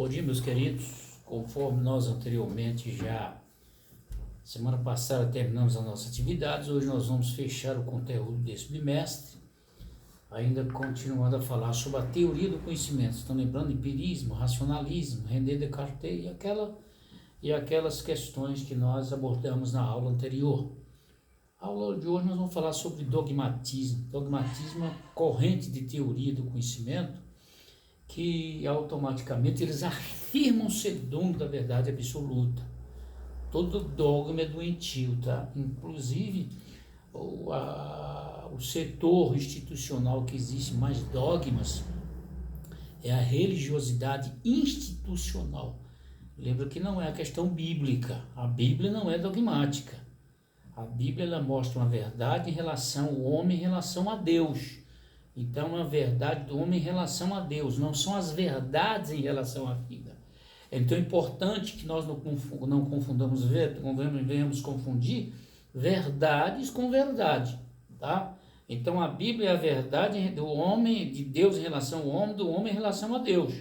Bom dia, meus queridos. Conforme nós anteriormente semana passada terminamos as nossas atividades, hoje nós vamos fechar o conteúdo desse bimestre, ainda continuando a falar sobre a teoria do conhecimento. Estão lembrando empirismo, racionalismo, René Descartes e aquelas questões que nós abordamos na aula anterior. A aula de hoje nós vamos falar sobre dogmatismo. Dogmatismo é uma corrente de teoria do conhecimento que automaticamente eles afirmam ser dono da verdade absoluta. Todo dogma é doentio, tá? Inclusive o setor institucional que existe mais dogmas é a religiosidade institucional. Lembra que não é a questão bíblica. A Bíblia não é dogmática. A Bíblia ela mostra uma verdade em relação ao homem, em relação a Deus. Então, é uma verdade do homem em relação a Deus, não são as verdades em relação à vida. Então, é importante que nós não confundamos, venhamos confundir verdades com verdade, tá? Então, a Bíblia é a verdade do homem, de Deus em relação ao homem, do homem em relação a Deus.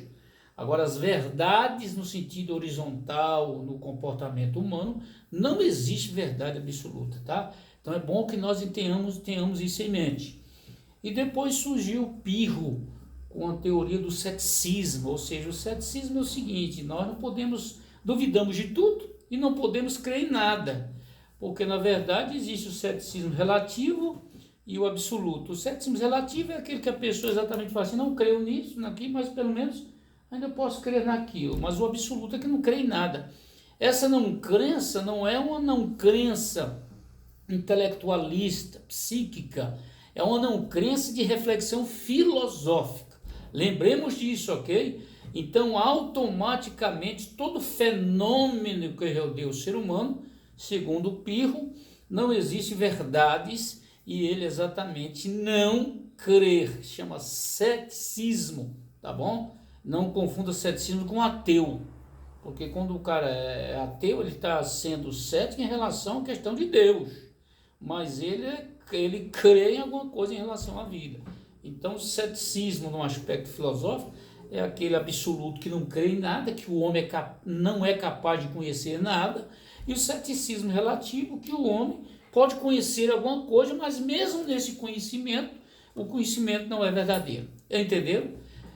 Agora, as verdades no sentido horizontal, no comportamento humano, não existe verdade absoluta, tá? Então, é bom que nós tenhamos isso em mente. E depois surgiu Pirro com a teoria do ceticismo, ou seja, o ceticismo é o seguinte: nós duvidamos de tudo e não podemos crer em nada, porque na verdade existe o ceticismo relativo e o absoluto. O ceticismo relativo é aquele que a pessoa exatamente fala assim: não creio nisso, naquilo, mas pelo menos ainda posso crer naquilo, mas o absoluto é que não crê em nada. Essa não crença não é uma não crença intelectualista, psíquica, é uma não crença de reflexão filosófica. Lembremos disso, ok? Então, automaticamente, todo fenômeno que rodeia o ser humano, segundo Pirro, não existe verdades e ele exatamente não crer. Chama ceticismo, tá bom? Não confunda ceticismo com ateu, porque quando o cara é ateu, ele está sendo cético em relação à questão de Deus, mas ele crê em alguma coisa em relação à vida. Então, o ceticismo, no aspecto filosófico, é aquele absoluto que não crê em nada, que o homem não é capaz de conhecer nada, e o ceticismo relativo, que o homem pode conhecer alguma coisa, mas mesmo nesse conhecimento, o conhecimento não é verdadeiro. Entenderam?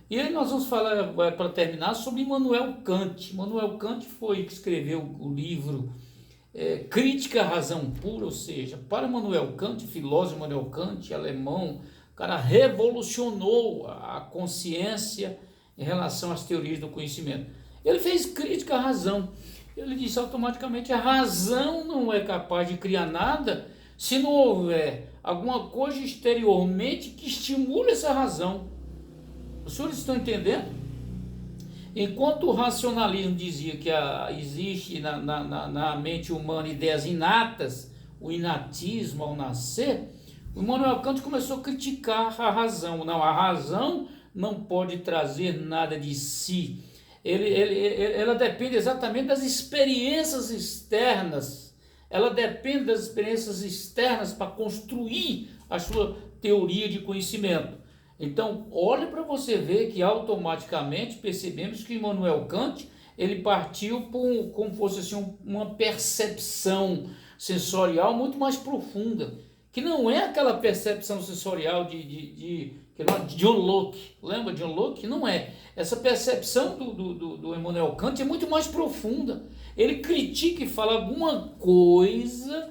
E aí nós vamos falar, para terminar, sobre Immanuel Kant. Immanuel Kant foi que escreveu o livro Crítica à Razão Pura, ou seja, para Immanuel Kant, filósofo Immanuel Kant, alemão, o cara revolucionou a consciência em relação às teorias do conhecimento. Ele fez crítica à razão. Ele disse automaticamente: a razão não é capaz de criar nada se não houver alguma coisa exteriormente que estimule essa razão. Os senhores estão entendendo? Enquanto o racionalismo dizia que existe na mente humana ideias inatas, o inatismo ao nascer, o Immanuel Kant começou a criticar a razão. Não, a razão não pode trazer nada de si. Ela depende exatamente das experiências externas. Ela depende das experiências externas para construir a sua teoria de conhecimento. Então, olhe para você ver que automaticamente percebemos que Immanuel Kant ele partiu como fosse assim, uma percepção sensorial muito mais profunda, que não é aquela percepção sensorial de John Locke. Lembra de John Locke? Não é. Essa percepção do Immanuel Kant é muito mais profunda. Ele critica e fala: alguma coisa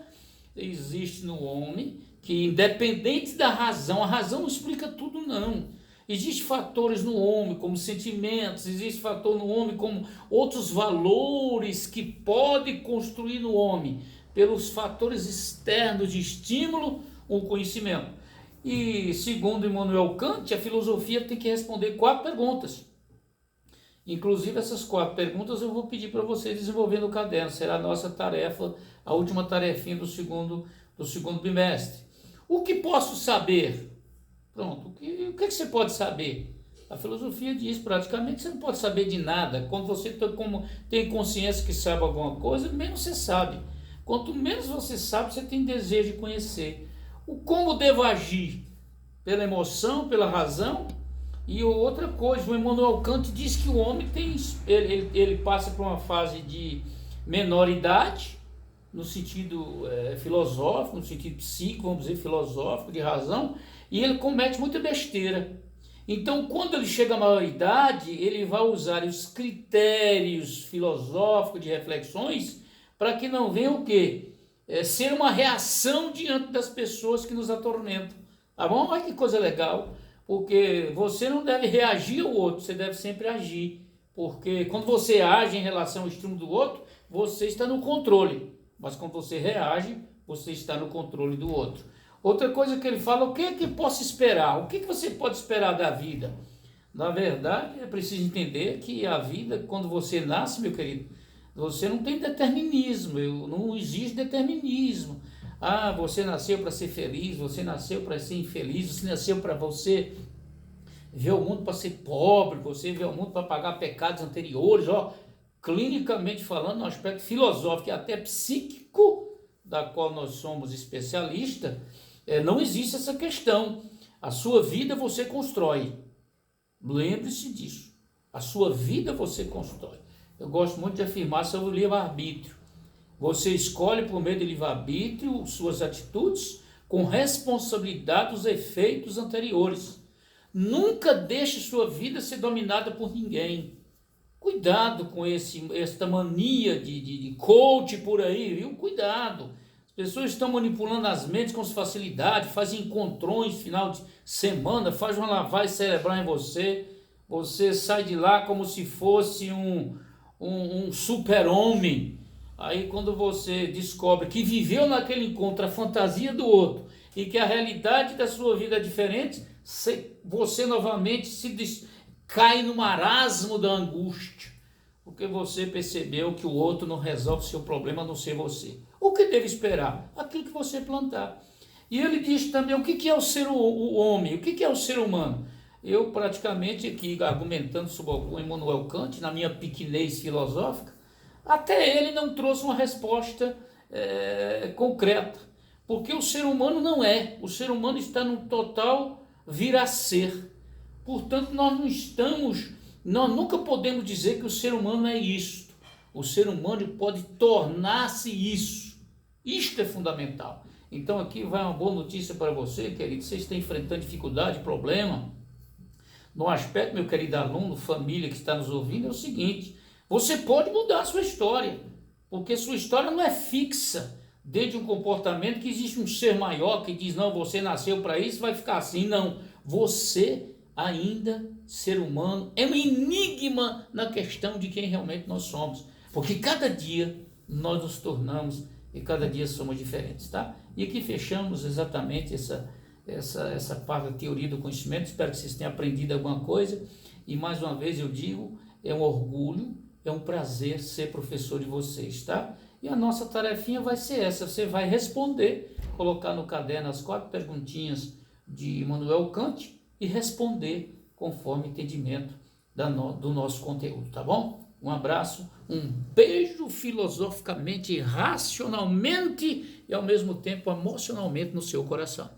existe no homem que, independente da razão, a razão não explica tudo, não. Existem fatores no homem, como sentimentos, existe fator no homem como outros valores que pode construir no homem, pelos fatores externos de estímulo, o conhecimento. E, segundo Immanuel Kant, a filosofia tem que responder 4 perguntas. Inclusive, essas 4 perguntas eu vou pedir para vocês desenvolver no caderno. Será a nossa tarefa, a última tarefinha do segundo bimestre. O que posso saber? Pronto, o que você pode saber? A filosofia diz praticamente que você não pode saber de nada. Quando você tem consciência que sabe alguma coisa, menos você sabe. Quanto menos você sabe, você tem desejo de conhecer. O como devo agir? Pela emoção, pela razão? E outra coisa, o Immanuel Kant diz que o homem tem, ele passa por uma fase de menoridade, no sentido filosófico, no sentido psíquico, vamos dizer, filosófico, de razão, e ele comete muita besteira. Então, quando ele chega à maioridade, ele vai usar os critérios filosóficos de reflexões para que não venha o quê? Ser uma reação diante das pessoas que nos atormentam. Tá bom? Olha que coisa legal, porque você não deve reagir ao outro, você deve sempre agir. Porque quando você age em relação ao estímulo do outro, você está no controle. Mas quando você reage, você está no controle do outro. Outra coisa que ele fala, o que é que posso esperar? O que você pode esperar da vida? Na verdade, é preciso entender que a vida, quando você nasce, meu querido, você não tem determinismo, não existe determinismo. Ah, você nasceu para ser feliz, você nasceu para ser infeliz, você nasceu para você ver o mundo para ser pobre, você vê o mundo para pagar pecados anteriores, clinicamente falando, no aspecto filosófico e até psíquico, da qual nós somos especialistas, não existe essa questão. A sua vida você constrói. Lembre-se disso. A sua vida você constrói. Eu gosto muito de afirmar sobre o livre-arbítrio. Você escolhe por meio do livre-arbítrio suas atitudes com responsabilidade dos efeitos anteriores. Nunca deixe sua vida ser dominada por ninguém. Cuidado com esta mania de coach por aí, viu? Cuidado. As pessoas estão manipulando as mentes com facilidade, fazem encontrões final de semana, faz uma lavagem cerebral em você. Você sai de lá como se fosse um super-homem. Aí quando você descobre que viveu naquele encontro a fantasia do outro e que a realidade da sua vida é diferente, você novamente cai no marasmo da angústia, porque você percebeu que o outro não resolve o seu problema a não ser você. O que deve esperar? Aquilo que você plantar. E ele diz também o que é o homem, o que é o ser humano. Eu praticamente aqui argumentando sobre o Immanuel Kant, na minha pequenez filosófica, até ele não trouxe uma resposta concreta, porque o ser humano não é, o ser humano está no total vir a ser. Portanto, nós nunca podemos dizer que o ser humano é isto. O ser humano pode tornar-se isso. Isto é fundamental. Então aqui vai uma boa notícia para você, querido. Você está enfrentando dificuldade, problema. No aspecto, meu querido aluno, família que está nos ouvindo, é o seguinte: você pode mudar a sua história, porque sua história não é fixa dentro de um comportamento que existe um ser maior que diz, não, você nasceu para isso, vai ficar assim. Não, você ainda, ser humano, é um enigma na questão de quem realmente nós somos, porque cada dia nós nos tornamos e cada dia somos diferentes, tá? E aqui fechamos exatamente essa parte da teoria do conhecimento. Espero que vocês tenham aprendido alguma coisa, e mais uma vez eu digo, é um orgulho, é um prazer ser professor de vocês, tá? E a nossa tarefinha vai ser essa, você vai responder, colocar no caderno as 4 perguntinhas de Immanuel Kant e responder conforme o entendimento do nosso conteúdo, tá bom? Um abraço, um beijo filosoficamente, racionalmente e ao mesmo tempo emocionalmente no seu coração.